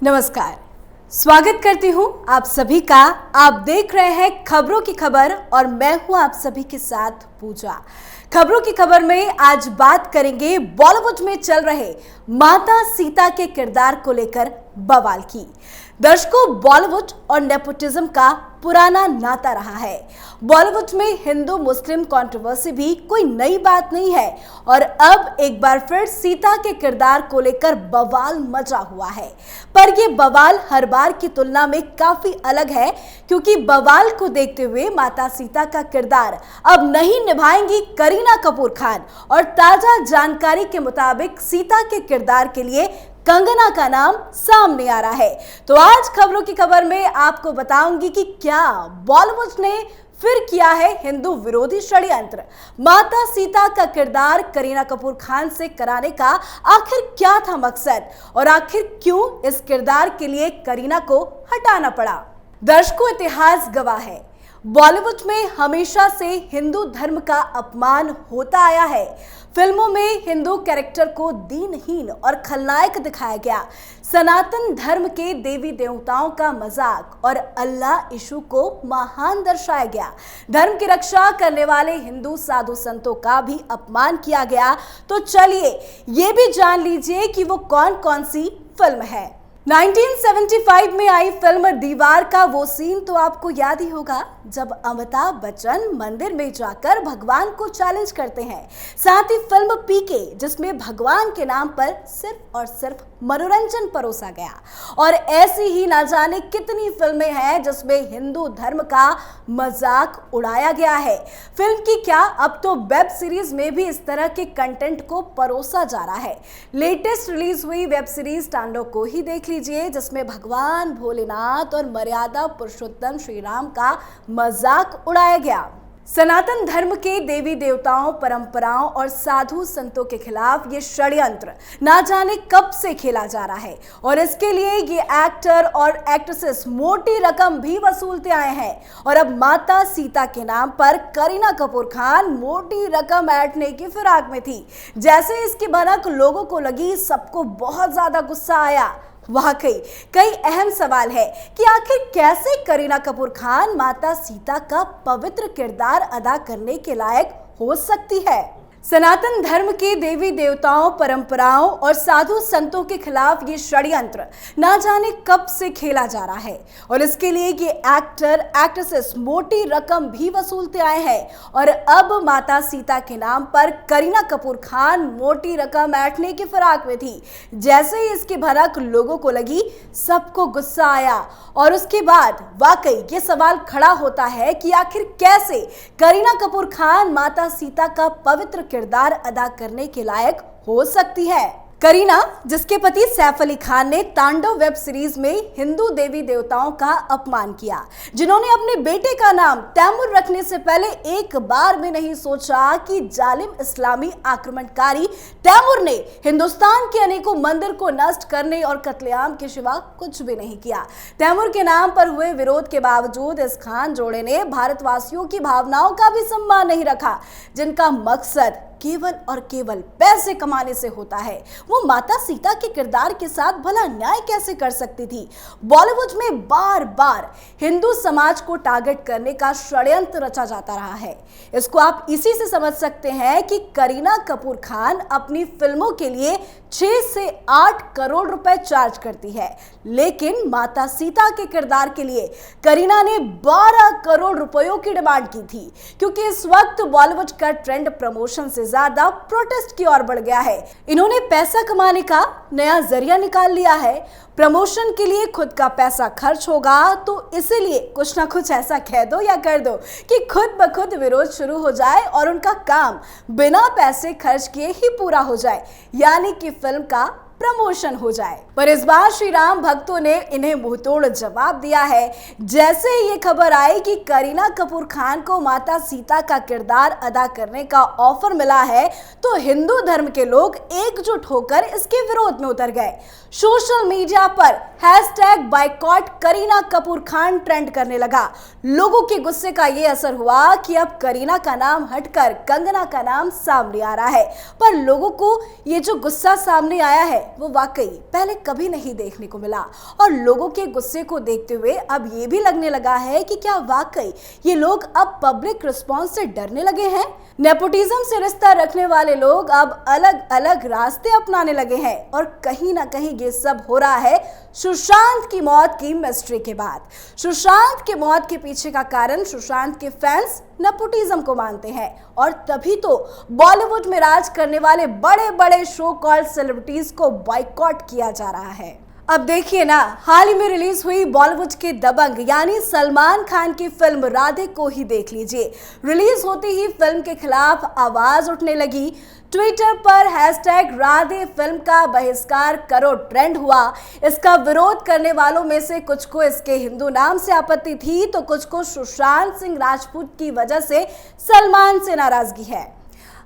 नमस्कार, स्वागत करती हूं आप सभी का। आप देख रहे हैं खबरों की खबर और मैं हूं आप सभी के साथ पूजा। खबरों की खबर में आज बात करेंगे बॉलीवुड में चल रहे माता सीता के किरदार को लेकर बवाल की। दर्शकों, बॉलीवुड और नेपोटिज्म का पुराना नाता रहा है। बॉलीवुड में हिंदू मुस्लिम कंट्रोवर्सी भी कोई नई बात नहीं है और अब एक बार फिर सीता के किरदार को लेकर बवाल मचा हुआ है। पर यह बवाल हर बार की तुलना में काफी अलग है, क्योंकि बवाल को देखते हुए माता सीता का किरदार अब नहीं निभाएंगी करीना कपूर खान और ताजा जानकारी के मुताबिक सीता के किरदार के लिए कंगना का नाम सामने आ रहा है। तो आज खबरों की खबर में आपको बताऊंगी कि क्या बॉलीवुड ने फिर किया है हिंदू विरोधी षड्यंत्र। माता सीता का किरदार करीना कपूर खान से कराने का आखिर क्या था मकसद और आखिर क्यों इस किरदार के लिए करीना को हटाना पड़ा। दर्शकों, इतिहास गवाह है, बॉलीवुड में हमेशा से हिंदू धर्म का अपमान होता आया है। फिल्मों में हिंदू कैरेक्टर को दीनहीन और खलनायक दिखाया गया। सनातन धर्म के देवी देवताओं का मजाक और अल्लाह यीशु को महान दर्शाया गया। धर्म की रक्षा करने वाले हिंदू साधु संतों का भी अपमान किया गया। तो चलिए ये भी जान लीजिए कि वो कौन कौन सी फिल्म है। 1975 में आई फिल्म दीवार का वो सीन तो आपको याद ही होगा, जब अमिताभ बच्चन मंदिर में जाकर भगवान को चैलेंज करते हैं। साथ ही फिल्म पीके, जिसमें भगवान के नाम पर सिर्फ और सिर्फ मनोरंजन परोसा गया। और ऐसी ही ना जाने कितनी फिल्में हैं जिसमें हिंदू धर्म का मजाक उड़ाया गया है। फिल्म की क्या, अब तो वेब सीरीज में भी इस तरह के कंटेंट को परोसा जा रहा है। लेटेस्ट रिलीज हुई वेब सीरीज तांडव को ही देख लीजिए, जिसमें भगवान भोलेनाथ और मर्यादा पुरुषोत्तम श्री राम का मजाक उड़ाया गया। सनातन धर्म के देवी देवताओं, परंपराओं और साधु संतों के खिलाफ ये षड्यंत्र ना जाने कब से खेला जा रहा है और इसके लिए ये एक्टर और एक्ट्रेसेस मोटी रकम भी वसूलते आए हैं। और अब माता सीता के नाम पर करीना कपूर खान मोटी रकम ऐंठने की फिराक में थी। जैसे इसकी भनक लोगों को लगी, सबको बहुत ज्यादा गुस्सा आया। वाकई कई अहम सवाल है कि आखिर कैसे करीना कपूर खान माता सीता का पवित्र किरदार अदा करने के लायक हो सकती है। सनातन धर्म के देवी देवताओं, परंपराओं और साधु संतों के खिलाफ ये षड्यंत्र ना जाने कब से खेला जा रहा है और इसके लिए ये एक्टर एक्ट्रेसेस मोटी रकम भी वसूलते आए हैं। और अब माता सीता के नाम पर करीना कपूर खान मोटी रकम ऐंठने की फिराक में थी। जैसे ही इसकी भनक लोगों को लगी, सबको गुस्सा आया और उसके बाद वाकई ये सवाल खड़ा होता है कि आखिर कैसे करीना कपूर खान माता सीता का पवित्र किरदार अदा करने के लायक हो सकती है। करीना, जिसके पति सैफ अली खान ने तांडव वेब सीरीज में हिंदू देवी देवताओं का अपमान किया, जिन्होंने अपने बेटे का नाम तैमूर रखने से पहले एक बार भी नहीं सोचा कि जालिम इस्लामी आक्रमणकारी तैमूर ने हिंदुस्तान के अनेकों मंदिर को नष्ट करने और कत्लेआम के सिवा कुछ भी नहीं किया। तैमूर के नाम पर हुए विरोध के बावजूद इस खान जोड़े ने भारतवासियों की भावनाओं का भी सम्मान नहीं रखा, जिनका मकसद केवल और केवल पैसे कमाने से होता है। वो माता सीता के किरदार के साथ भला न्याय कैसे कर सकती थी। बॉलीवुड में बार बार हिंदू समाज को टारगेट करने का षड्यंत्र रचा जाता रहा है। इसको आप इसी से समझ सकते हैं कि करीना कपूर खान अपनी फिल्मों के लिए 6 से 8 करोड़ रुपए चार्ज करती है, लेकिन माता सीता के किरदार के लिए करीना ने 12 करोड़ रुपयों की डिमांड की थी, क्योंकि इस वक्त बॉलीवुड का ट्रेंड प्रमोशन से ज्यादा प्रोटेस्ट की ओर बढ़ गया है। इन्होंने पैसा कमाने का नया जरिया निकाल लिया है। प्रमोशन के लिए खुद का पैसा खर्च होगा, तो इसीलिए कुछ ना कुछ ऐसा कह दो या कर दो कि खुद ब खुद विरोध शुरू हो जाए और उनका काम बिना पैसे खर्च किए ही पूरा हो जाए, यानी कि फिल्म का प्रमोशन हो जाए। पर इस बार श्री राम भक्तों ने इन्हें मुंहतोड़ जवाब दिया है। जैसे ही ये खबर आई कि करीना कपूर खान को माता सीता का किरदार अदा करने का ऑफर मिला है, तो हिंदू धर्म के लोग एकजुट होकर इसके विरोध में उतर गए। सोशल मीडिया पर #बायकॉट करीना कपूर खान ट्रेंड करने लगा। लोगों के गुस्से का ये असर हुआ कि अब करीना का नाम हटकर कंगना का नाम सामने आ रहा है। पर लोगों को ये जो गुस्सा सामने आया है, वो वाकई पहले कभी नहीं देखने को मिला और लोगों के गुस्से को देखते हुए अब ये भी लगने लगा है कि क्या वाकई ये लोग अब पब्लिक रिस्पॉन्स से डरने लगे हैं। नेपोटिज्म से रिश्ता रखने वाले लोग अब अलग अलग रास्ते अपनाने लगे हैं और कहीं ना कहीं ये सब हो रहा है सुशांत की मौत की मिस्ट्री के बाद। सुशांत की मौत के पीछे का कारण सुशांत के फैंस नेपोटिज्म को मानते हैं और तभी तो बॉलीवुड में राज करने वाले बड़े बड़े शो कॉल्ड सेलिब्रिटीज को बॉयकॉट किया जा रहा है। अब देखिए ना, हाल ही में रिलीज हुई बॉलीवुड के दबंग यानी सलमान खान की फिल्म राधे को ही देख लीजिए। रिलीज होते ही फिल्म के खिलाफ आवाज उठने लगी। ट्विटर पर #राधे फिल्म का बहिष्कार करो ट्रेंड हुआ। इसका विरोध करने वालों में से कुछ को इसके हिंदू नाम से आपत्ति थी तो कुछ को सुशांत सिंह राजपूत की वजह से सलमान से नाराजगी है।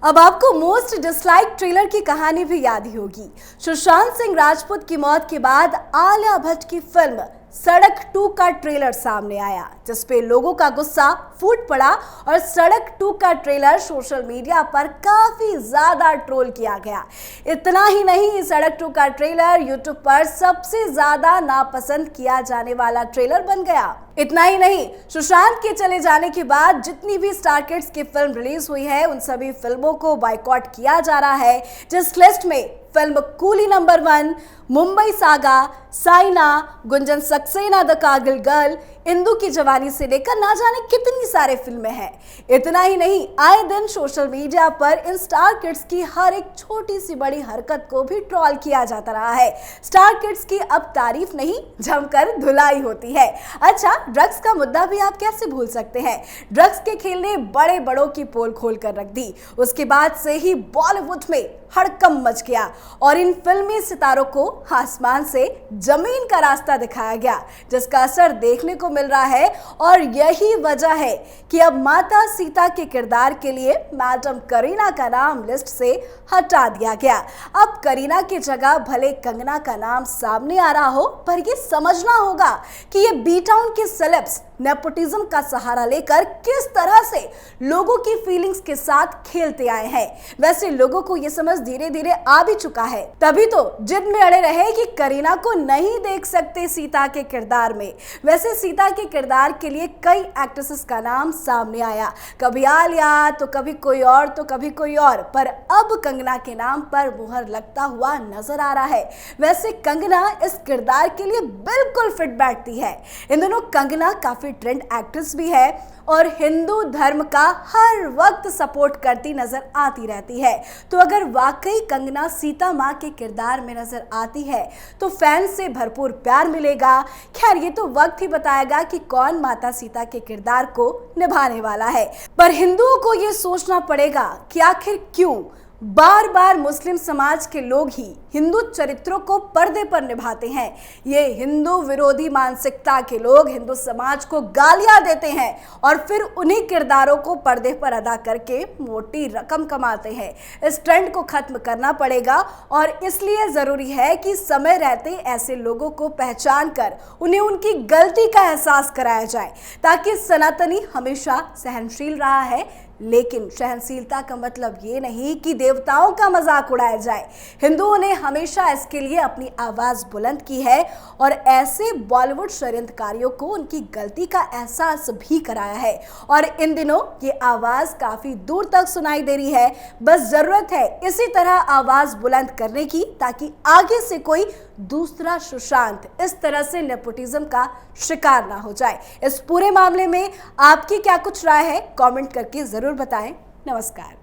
अब आपको मोस्ट डिसलाइक ट्रेलर की कहानी भी याद ही होगी। सुशांत सिंह राजपूत की मौत के बाद आलिया भट्ट की फिल्म सड़क 2 का ट्रेलर सामने आया जिसपे लोगों का गुस्सा फूट पड़ा और सड़क 2 का ट्रेलर सोशल मीडिया पर काफी ज्यादा ट्रोल किया गया। इतना ही नहीं, सड़क 2 का ट्रेलर यूट्यूब पर सबसे ज्यादा नापसंद किया जाने वाला ट्रेलर बन गया। इतना ही नहीं, सुशांत के चले जाने के बाद जितनी भी स्टार किड्स की फिल्म रिलीज हुई है उन सभी फिल्मों को बॉयकॉट किया जा रहा है, जिस लिस्ट में film coolie number 1, Mumbai saga, Saina, Gunjan Saxena the Kargil girl, Indu की जवानी से लेकर ना जाने कितनी सारे फिल्में हैं। इतना ही नहीं, आए दिन सोशल मीडिया पर इन स्टार किड्स की हर एक छोटी सी बड़ी हरकत को भी ट्रोल किया जाता रहा है। स्टार किड्स की अब तारीफ नहीं जमकर धुलाई होती है। अच्छा, ड्रग्स का मुद्दा भी आप कैसे भूल सकते हैं। ड्रग्स के खेल ने बड़े बड़ों की पोल खोल कर रख दी। उसके बाद से ही बॉलीवुड में हड़कंप मच गया और इन फिल्मी सितारों को आसमान से जमीन का रास्ता दिखाया गया, जिसका असर देखने को मिल रहा है। और यही वजह है कि अब माता सीता के किरदार के लिए मैडम करीना का नाम लिस्ट से हटा दिया गया। अब करीना की जगह भले कंगना का नाम सामने आ रहा हो, पर ये समझना होगा कि ये बी टाउन के सेलेब्स नेपोटिज्म का सहारा लेकर किस तरह से लोगों की फीलिंग्स के साथ खेलते आए हैं। वैसे लोगों को ये समझ धीरे धीरे आ भी चुका है, तभी तो जिद में अड़े रहे कि करीना को नहीं देख सकते सीता के किरदार में। वैसे सीता के किरदार के लिए कई एक्ट्रेसेस का नाम सामने आया, कभी आलिया तो कभी कोई और तो कभी कोई और, पर अब कंगना के नाम पर मुहर लगता हुआ नजर आ रहा है। वैसे कंगना इस किरदार के लिए बिल्कुल फिट बैठती है। इन दोनों कंगना काफी ट्रेंड एक्ट्रेस भी है और हिंदू धर्म का हर वक्त सपोर्ट करती नजर आती रहती है। तो अगर वाकई कंगना सीता माँ के किरदार में नजर आती है तो फैंस से भरपूर प्यार मिलेगा। खैर, ये तो वक्त ही बताएगा कि कौन माता सीता के किरदार को निभाने वाला है, पर हिंदुओं को ये सोचना पड़ेगा कि आखिर क्यों बार बार मुस्लिम समाज के लोग ही हिंदू चरित्रों को पर्दे पर निभाते हैं। ये हिंदू विरोधी मानसिकता के लोग हिंदू समाज को गालियां देते हैं और फिर उन्हीं किरदारों को पर्दे पर अदा करके मोटी रकम कमाते हैं। इस ट्रेंड को खत्म करना पड़ेगा और इसलिए जरूरी है कि समय रहते ऐसे लोगों को पहचान कर उन्हें उनकी गलती का एहसास कराया जाए, ताकि सनातनी हमेशा सहनशील रहा है, लेकिन सहनशीलता का मतलब ये नहीं कि देवताओं का मजाक उड़ाया जाए। हिंदुओं ने हमेशा इसके लिए अपनी आवाज बुलंद की है और ऐसे बॉलीवुड षड्यंत्रकारियों को उनकी गलती का एहसास भी कराया है और इन दिनों ये आवाज काफी दूर तक सुनाई दे रही है। बस जरूरत है इसी तरह आवाज बुलंद करने की, ताकि आगे से कोई दूसरा सुशांत इस तरह से नेपोटिज्म का शिकार ना हो जाए। इस पूरे मामले में आपकी क्या कुछ राय है, कमेंट करके जरूर बताएं। नमस्कार।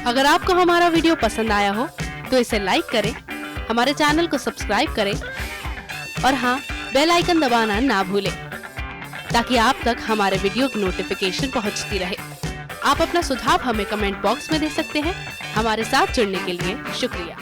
अगर आपको हमारा वीडियो पसंद आया हो तो इसे लाइक करें, हमारे चैनल को सब्सक्राइब करें और हाँ, बेल आइकन दबाना ना भूलें, ताकि आप तक हमारे वीडियो की नोटिफिकेशन पहुंचती रहे। आप अपना सुझाव हमें कमेंट बॉक्स में दे सकते हैं। हमारे साथ जुड़ने के लिए शुक्रिया।